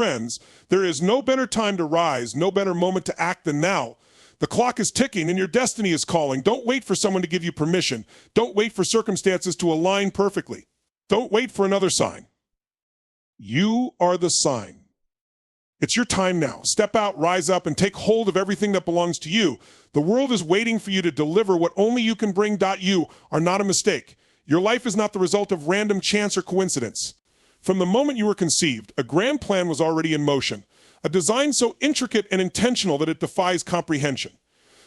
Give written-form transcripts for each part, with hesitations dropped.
Friends, there is no better time to rise, no better moment to act than now. The clock is ticking and your destiny is calling. Don't wait for someone to give you permission. Don't wait for circumstances to align perfectly. Don't wait for another sign. You are the sign. It's your time now. Step out, rise up, and take hold of everything that belongs to you. The world is waiting for you to deliver what only you can bring. You are not a mistake. Your life is not the result of random chance or coincidence. From the moment you were conceived, a grand plan was already in motion, a design so intricate and intentional that it defies comprehension.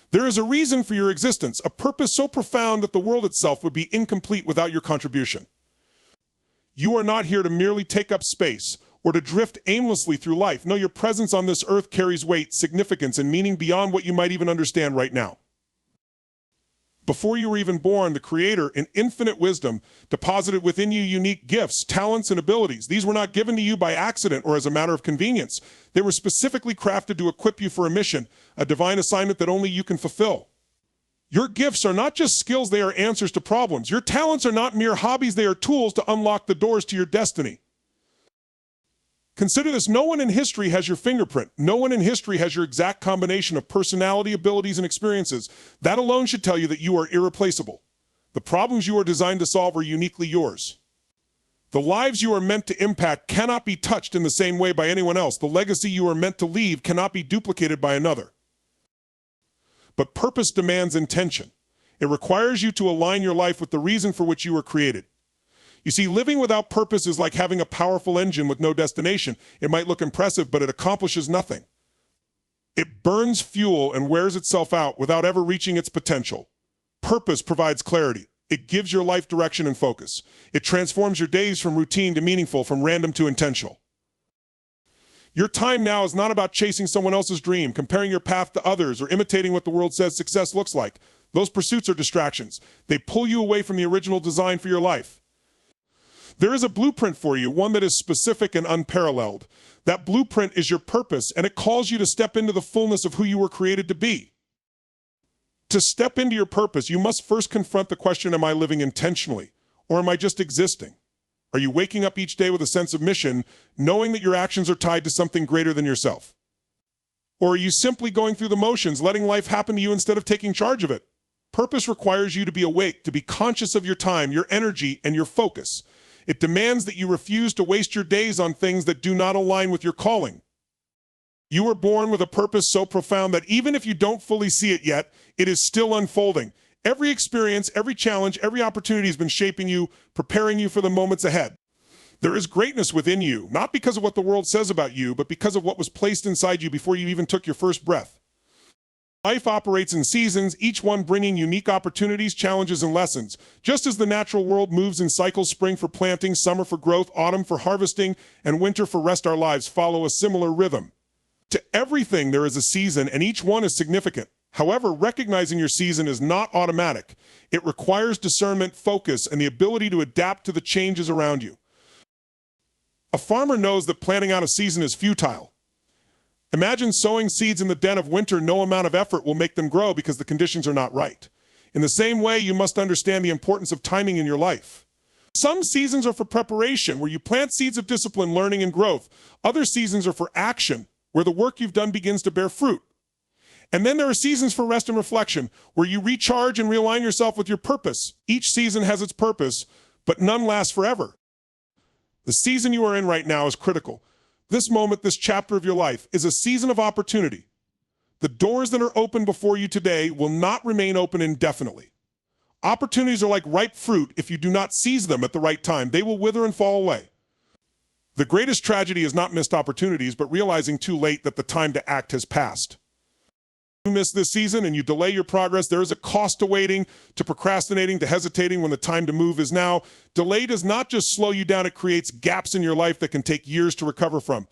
There is a reason for your existence, a purpose so profound that the world itself would be incomplete without your contribution. You are not here to merely take up space or to drift aimlessly through life. No, your presence on this earth carries weight, significance, and meaning beyond what you might even understand right now. Before you were even born, the Creator, in infinite wisdom, deposited within you unique gifts, talents, and abilities. These were not given to you by accident or as a matter of convenience. They were specifically crafted to equip you for a mission, a divine assignment that only you can fulfill. Your gifts are not just skills, they are answers to problems. Your talents are not mere hobbies, they are tools to unlock the doors to your destiny. Consider this, no one in history has your fingerprint. No one in history has your exact combination of personality, abilities, and experiences. That alone should tell you that you are irreplaceable. The problems you are designed to solve are uniquely yours. The lives you are meant to impact cannot be touched in the same way by anyone else. The legacy you are meant to leave cannot be duplicated by another. But purpose demands intention. It requires you to align your life with the reason for which you were created. You see, living without purpose is like having a powerful engine with no destination. It might look impressive, but it accomplishes nothing. It burns fuel and wears itself out without ever reaching its potential. Purpose provides clarity. It gives your life direction and focus. It transforms your days from routine to meaningful, from random to intentional. Your time now is not about chasing someone else's dream, comparing your path to others, or imitating what the world says success looks like. Those pursuits are distractions. They pull you away from the original design for your life. There is a blueprint for you, one that is specific and unparalleled. That blueprint is your purpose, and it calls you to step into the fullness of who you were created to be. To step into your purpose, you must first confront the question, am I living intentionally, or am I just existing? Are you waking up each day with a sense of mission, knowing that your actions are tied to something greater than yourself? Or are you simply going through the motions, letting life happen to you instead of taking charge of it? Purpose requires you to be awake, to be conscious of your time, your energy, and your focus. It demands that you refuse to waste your days on things that do not align with your calling. You were born with a purpose so profound that even if you don't fully see it yet, it is still unfolding. Every experience, every challenge, every opportunity has been shaping you, preparing you for the moments ahead. There is greatness within you, not because of what the world says about you, but because of what was placed inside you before you even took your first breath. Life operates in seasons, each one bringing unique opportunities, challenges, and lessons. Just as the natural world moves in cycles, spring for planting, summer for growth, autumn for harvesting, and winter for rest, our lives follow a similar rhythm. To everything there is a season, and each one is significant. However, recognizing your season is not automatic. It requires discernment, focus, and the ability to adapt to the changes around you. A farmer knows that planting out a season is futile. Imagine sowing seeds in the den of winter. No amount of effort will make them grow because the conditions are not right. In the same way, you must understand the importance of timing in your life. Some seasons are for preparation, where you plant seeds of discipline, learning, and growth. Other seasons are for action, where the work you've done begins to bear fruit. And then there are seasons for rest and reflection, where you recharge and realign yourself with your purpose. Each season has its purpose, but none lasts forever. The season you are in right now is critical. This moment, this chapter of your life, is a season of opportunity. The doors that are open before you today will not remain open indefinitely. Opportunities are like ripe fruit. If you do not seize them at the right time, they will wither and fall away. The greatest tragedy is not missed opportunities, but realizing too late that the time to act has passed. You miss this season and you delay your progress, there is a cost to waiting, to procrastinating, to hesitating when the time to move is now. Delay does not just slow you down, it creates gaps in your life that can take years to recover from.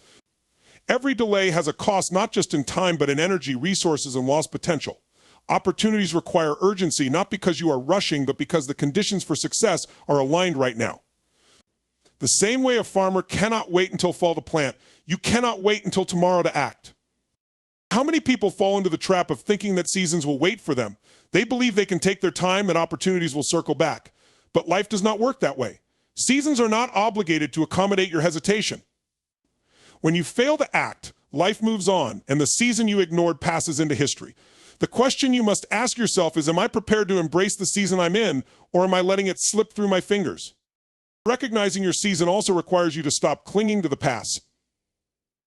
Every delay has a cost, not just in time, but in energy, resources, and lost potential. Opportunities require urgency, not because you are rushing, but because the conditions for success are aligned right now. The same way a farmer cannot wait until fall to plant, you cannot wait until tomorrow to act. How many people fall into the trap of thinking that seasons will wait for them? They believe they can take their time and opportunities will circle back. But life does not work that way. Seasons are not obligated to accommodate your hesitation. When you fail to act, life moves on, and the season you ignored passes into history. The question you must ask yourself is, am I prepared to embrace the season I'm in, or am I letting it slip through my fingers? Recognizing your season also requires you to stop clinging to the past.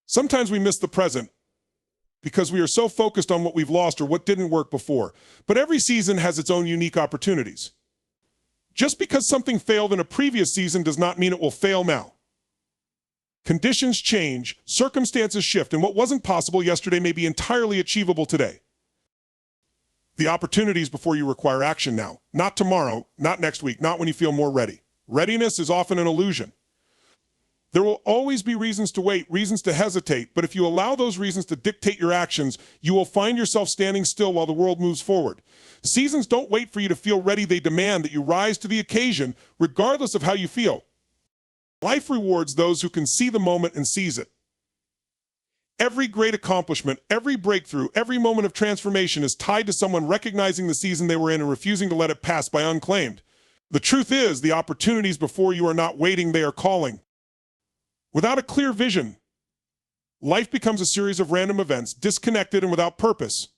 Sometimes we miss the present because we are so focused on what we've lost or what didn't work before. But every season has its own unique opportunities. Just because something failed in a previous season does not mean it will fail now. Conditions change, circumstances shift, and what wasn't possible yesterday may be entirely achievable today. The opportunities before you require action now. Not tomorrow, not next week, not when you feel more ready. Readiness is often an illusion. There will always be reasons to wait, reasons to hesitate, but if you allow those reasons to dictate your actions, you will find yourself standing still while the world moves forward. Seasons don't wait for you to feel ready, they demand that you rise to the occasion, regardless of how you feel. Life rewards those who can see the moment and seize it. Every great accomplishment, every breakthrough, every moment of transformation is tied to someone recognizing the season they were in and refusing to let it pass by unclaimed. The truth is, the opportunities before you are not waiting, they are calling. Without a clear vision, life becomes a series of random events, disconnected and without purpose.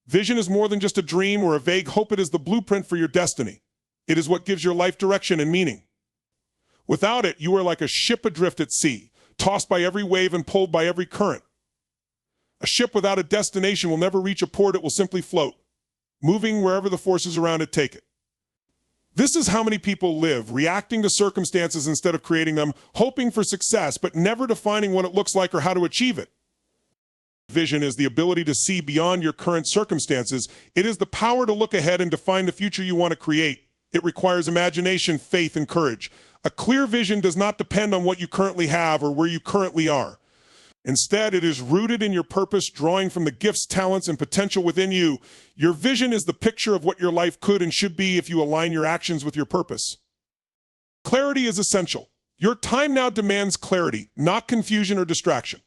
Vision is more than just a dream or a vague hope. It is the blueprint for your destiny. It is what gives your life direction and meaning. Without it, you are like a ship adrift at sea, tossed by every wave and pulled by every current. A ship without a destination will never reach a port, it will simply float, moving wherever the forces around it take it. This is how many people live, reacting to circumstances instead of creating them, hoping for success, but never defining what it looks like or how to achieve it. Vision is the ability to see beyond your current circumstances. It is the power to look ahead and define the future you want to create. It requires imagination, faith, and courage. A clear vision does not depend on what you currently have or where you currently are. Instead, it is rooted in your purpose, drawing from the gifts, talents, and potential within you. Your vision is the picture of what your life could and should be if you align your actions with your purpose. Clarity is essential. Your time now demands clarity, not confusion or distraction.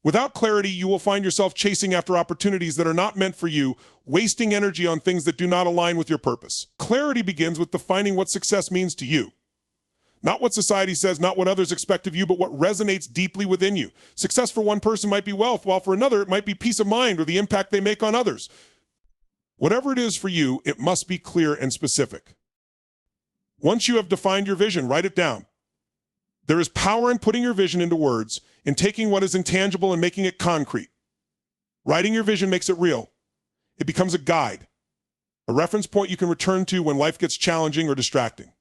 Without clarity, you will find yourself chasing after opportunities that are not meant for you, wasting energy on things that do not align with your purpose. Clarity begins with defining what success means to you. Not what society says, not what others expect of you, but what resonates deeply within you. Success for one person might be wealth, while for another it might be peace of mind or the impact they make on others. Whatever it is for you, it must be clear and specific. Once you have defined your vision, write it down. There is power in putting your vision into words, in taking what is intangible and making it concrete. Writing your vision makes it real. It becomes a guide, a reference point you can return to when life gets challenging or distracting.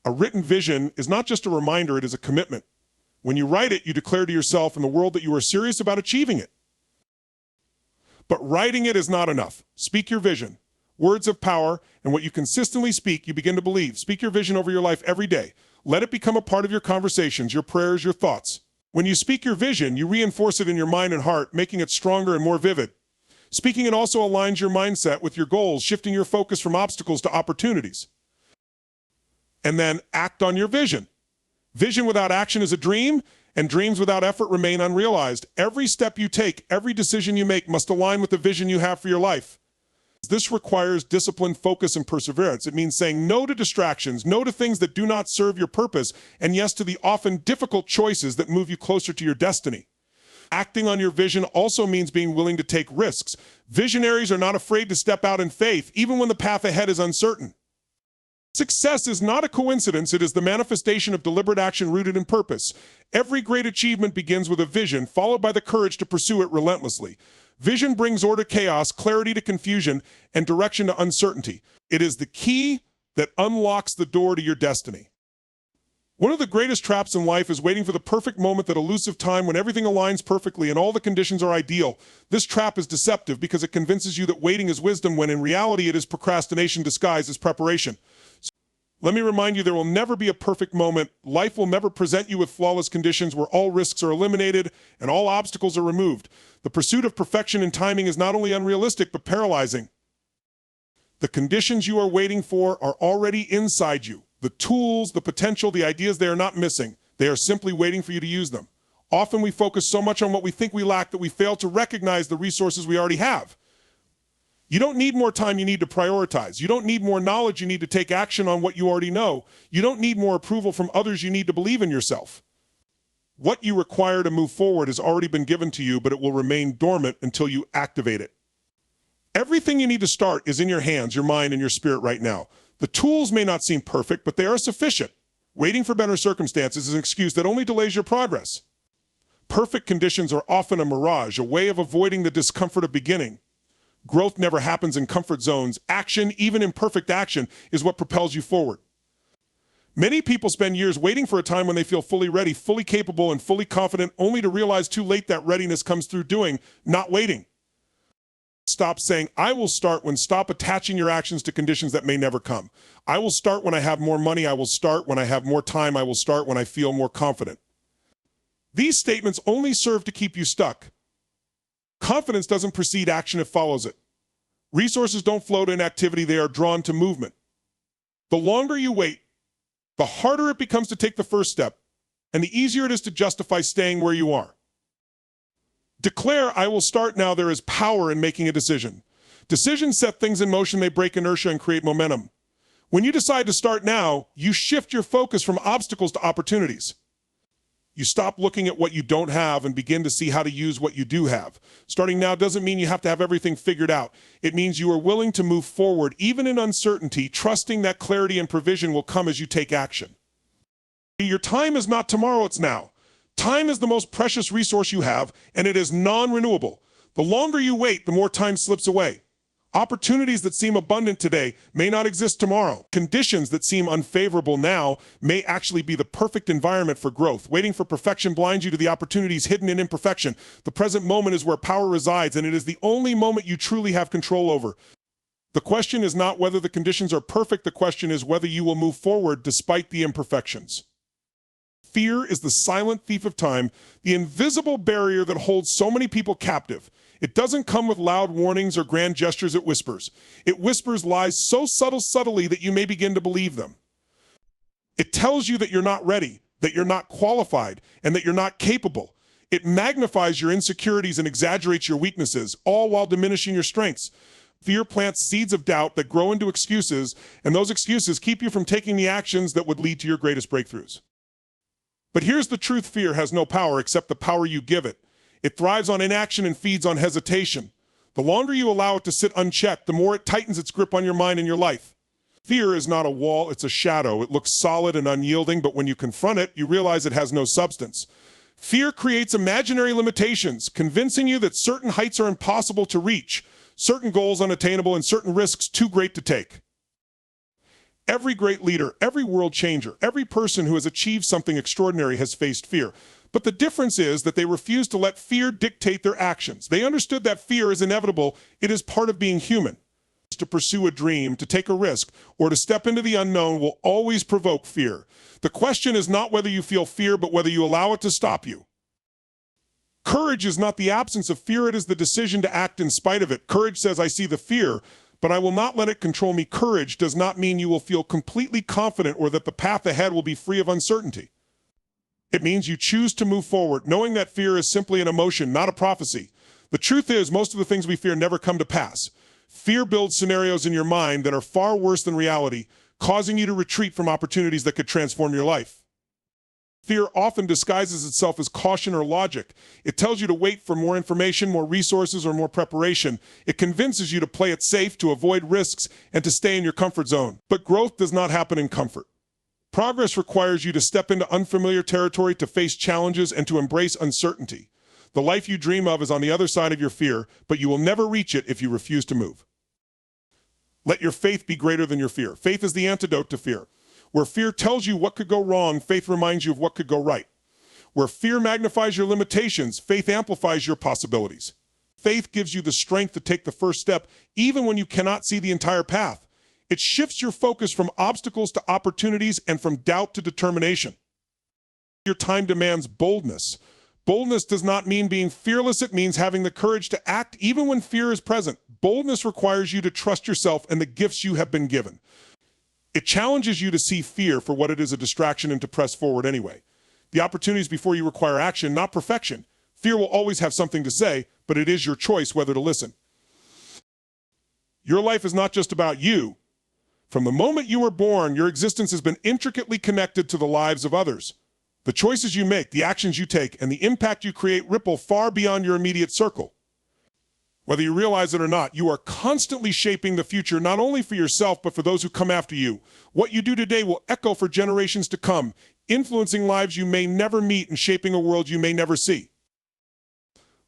A written vision is not just a reminder, it is a commitment. When you write it, you declare to yourself and the world that you are serious about achieving it. But writing it is not enough. Speak your vision. Words of power, and what you consistently speak, you begin to believe. Speak your vision over your life every day. Let it become a part of your conversations, your prayers, your thoughts. When you speak your vision, you reinforce it in your mind and heart, making it stronger and more vivid. Speaking it also aligns your mindset with your goals, shifting your focus from obstacles to opportunities. And then act on your vision. Vision without action is a dream, and dreams without effort remain unrealized. Every step you take, every decision you make must align with the vision you have for your life. This requires discipline, focus, and perseverance. It means saying no to distractions, no to things that do not serve your purpose, and yes to the often difficult choices that move you closer to your destiny. Acting on your vision also means being willing to take risks. Visionaries are not afraid to step out in faith, even when the path ahead is uncertain. Success is not a coincidence, it is the manifestation of deliberate action rooted in purpose. Every great achievement begins with a vision, followed by the courage to pursue it relentlessly. Vision brings order to chaos, clarity to confusion, and direction to uncertainty. It is the key that unlocks the door to your destiny. One of the greatest traps in life is waiting for the perfect moment, that elusive time when everything aligns perfectly and all the conditions are ideal. This trap is deceptive because it convinces you that waiting is wisdom, when in reality it is procrastination disguised as preparation. Let me remind you, there will never be a perfect moment. Life will never present you with flawless conditions where all risks are eliminated and all obstacles are removed. The pursuit of perfection and timing is not only unrealistic, but paralyzing. The conditions you are waiting for are already inside you. The tools, the potential, the ideas, they are not missing. They are simply waiting for you to use them. Often we focus so much on what we think we lack that we fail to recognize the resources we already have. You don't need more time, you need to prioritize. You don't need more knowledge, you need to take action on what you already know. You don't need more approval from others, you need to believe in yourself. What you require to move forward has already been given to you, but it will remain dormant until you activate it. Everything you need to start is in your hands, your mind, and your spirit right now. The tools may not seem perfect, but they are sufficient. Waiting for better circumstances is an excuse that only delays your progress. Perfect conditions are often a mirage, a way of avoiding the discomfort of beginning. Growth never happens in comfort zones. Action, even imperfect action, is what propels you forward. Many people spend years waiting for a time when they feel fully ready, fully capable, and fully confident, only to realize too late that readiness comes through doing, not waiting. Stop saying, I will start when stop attaching your actions to conditions that may never come. I will start when I have more money. I will start when I have more time. I will start when I feel more confident. These statements only serve to keep you stuck. Confidence doesn't precede action, it follows it. Resources don't flow to inactivity, they are drawn to movement. The longer you wait, the harder it becomes to take the first step, and the easier it is to justify staying where you are. Declare, I will start now. There is power in making a decision. Decisions set things in motion, they break inertia and create momentum. When you decide to start now, you shift your focus from obstacles to opportunities. You stop looking at what you don't have and begin to see how to use what you do have. Starting now doesn't mean you have to have everything figured out. It means you are willing to move forward, even in uncertainty, trusting that clarity and provision will come as you take action. Your time is not tomorrow, it's now. Time is the most precious resource you have, and it is non-renewable. The longer you wait, the more time slips away. Opportunities that seem abundant today may not exist tomorrow. Conditions that seem unfavorable now may actually be the perfect environment for growth. Waiting for perfection blinds you to the opportunities hidden in imperfection. The present moment is where power resides, and it is the only moment you truly have control over. The question is not whether the conditions are perfect. The question is whether you will move forward despite the imperfections. Fear is the silent thief of time, the invisible barrier that holds so many people captive. It doesn't come with loud warnings or grand gestures, it whispers. It whispers lies so subtly that you may begin to believe them. It tells you that you're not ready, that you're not qualified, and that you're not capable. It magnifies your insecurities and exaggerates your weaknesses, all while diminishing your strengths. Fear plants seeds of doubt that grow into excuses, and those excuses keep you from taking the actions that would lead to your greatest breakthroughs. But here's the truth: fear has no power except the power you give it. It thrives on inaction and feeds on hesitation. The longer you allow it to sit unchecked, the more it tightens its grip on your mind and your life. Fear is not a wall, it's a shadow. It looks solid and unyielding, but when you confront it, you realize it has no substance. Fear creates imaginary limitations, convincing you that certain heights are impossible to reach, certain goals unattainable, and certain risks too great to take. Every great leader, every world changer, every person who has achieved something extraordinary has faced fear. But the difference is that they refuse to let fear dictate their actions. They understood that fear is inevitable. It is part of being human. To pursue a dream, to take a risk, or to step into the unknown will always provoke fear. The question is not whether you feel fear, but whether you allow it to stop you. Courage is not the absence of fear, it is the decision to act in spite of it. Courage says, I see the fear, but I will not let it control me. Courage does not mean you will feel completely confident or that the path ahead will be free of uncertainty. It means you choose to move forward, knowing that fear is simply an emotion, not a prophecy. The truth is, most of the things we fear never come to pass. Fear builds scenarios in your mind that are far worse than reality, causing you to retreat from opportunities that could transform your life. Fear often disguises itself as caution or logic. It tells you to wait for more information, more resources, or more preparation. It convinces you to play it safe, to avoid risks, and to stay in your comfort zone. But growth does not happen in comfort. Progress requires you to step into unfamiliar territory, to face challenges, and to embrace uncertainty. The life you dream of is on the other side of your fear, but you will never reach it if you refuse to move. Let your faith be greater than your fear. Faith is the antidote to fear. Where fear tells you what could go wrong, faith reminds you of what could go right. Where fear magnifies your limitations, faith amplifies your possibilities. Faith gives you the strength to take the first step, even when you cannot see the entire path. It shifts your focus from obstacles to opportunities and from doubt to determination. Your time demands boldness. Boldness does not mean being fearless. It means having the courage to act even when fear is present. Boldness requires you to trust yourself and the gifts you have been given. It challenges you to see fear for what it is, a distraction, and to press forward anyway. The opportunities before you require action, not perfection. Fear will always have something to say, but it is your choice whether to listen. Your life is not just about you. From the moment you were born, your existence has been intricately connected to the lives of others. The choices you make, the actions you take, and the impact you create ripple far beyond your immediate circle. Whether you realize it or not, you are constantly shaping the future not only for yourself but for those who come after you. What you do today will echo for generations to come, influencing lives you may never meet and shaping a world you may never see.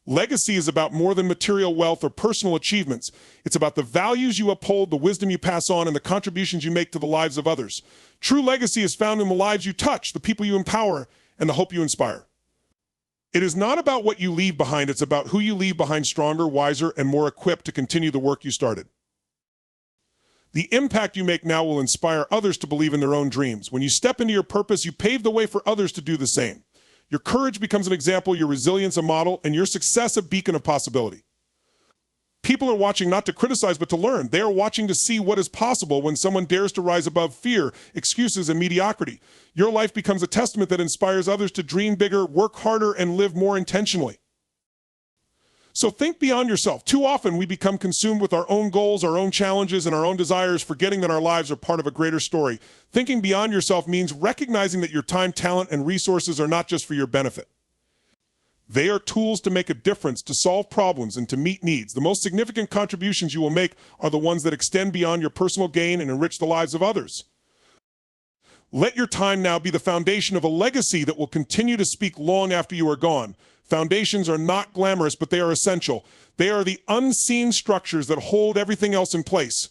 Legacy is about more than material wealth or personal achievements. It's about the values you uphold, the wisdom you pass on, and the contributions you make to the lives of others. True legacy is found in the lives you touch, the people you empower, and the hope you inspire. It is not about what you leave behind, it's about who you leave behind stronger, wiser, and more equipped to continue the work you started. The impact you make now will inspire others to believe in their own dreams. When you step into your purpose, you pave the way for others to do the same. Your courage becomes an example, your resilience a model, and your success a beacon of possibility. People are watching not to criticize, but to learn. They are watching to see what is possible when someone dares to rise above fear, excuses, and mediocrity. Your life becomes a testament that inspires others to dream bigger, work harder, and live more intentionally. So think beyond yourself. Too often we become consumed with our own goals, our own challenges, and our own desires, forgetting that our lives are part of a greater story. Thinking beyond yourself means recognizing that your time, talent, and resources are not just for your benefit. They are tools to make a difference, to solve problems, and to meet needs. The most significant contributions you will make are the ones that extend beyond your personal gain and enrich the lives of others. Let your time now be the foundation of a legacy that will continue to speak long after you are gone. Foundations are not glamorous, but they are essential. They are the unseen structures that hold everything else in place.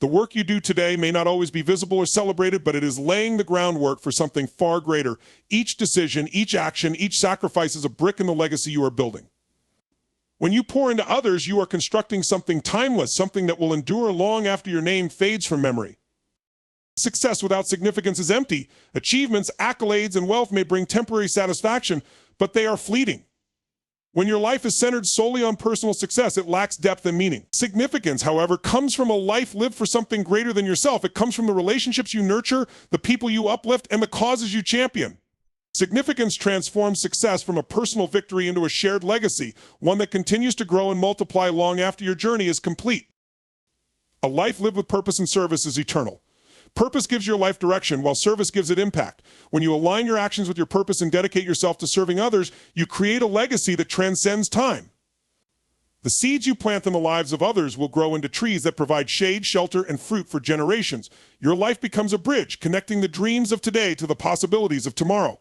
The work you do today may not always be visible or celebrated, but it is laying the groundwork for something far greater. Each decision, each action, each sacrifice is a brick in the legacy you are building. When you pour into others, you are constructing something timeless, something that will endure long after your name fades from memory. Success without significance is empty. Achievements, accolades, and wealth may bring temporary satisfaction, but they are fleeting. When your life is centered solely on personal success, it lacks depth and meaning. Significance, however, comes from a life lived for something greater than yourself. It comes from the relationships you nurture, the people you uplift, and the causes you champion. Significance transforms success from a personal victory into a shared legacy, one that continues to grow and multiply long after your journey is complete. A life lived with purpose and service is eternal. Purpose gives your life direction, while service gives it impact. When you align your actions with your purpose and dedicate yourself to serving others, you create a legacy that transcends time. The seeds you plant in the lives of others will grow into trees that provide shade, shelter, and fruit for generations. Your life becomes a bridge, connecting the dreams of today to the possibilities of tomorrow.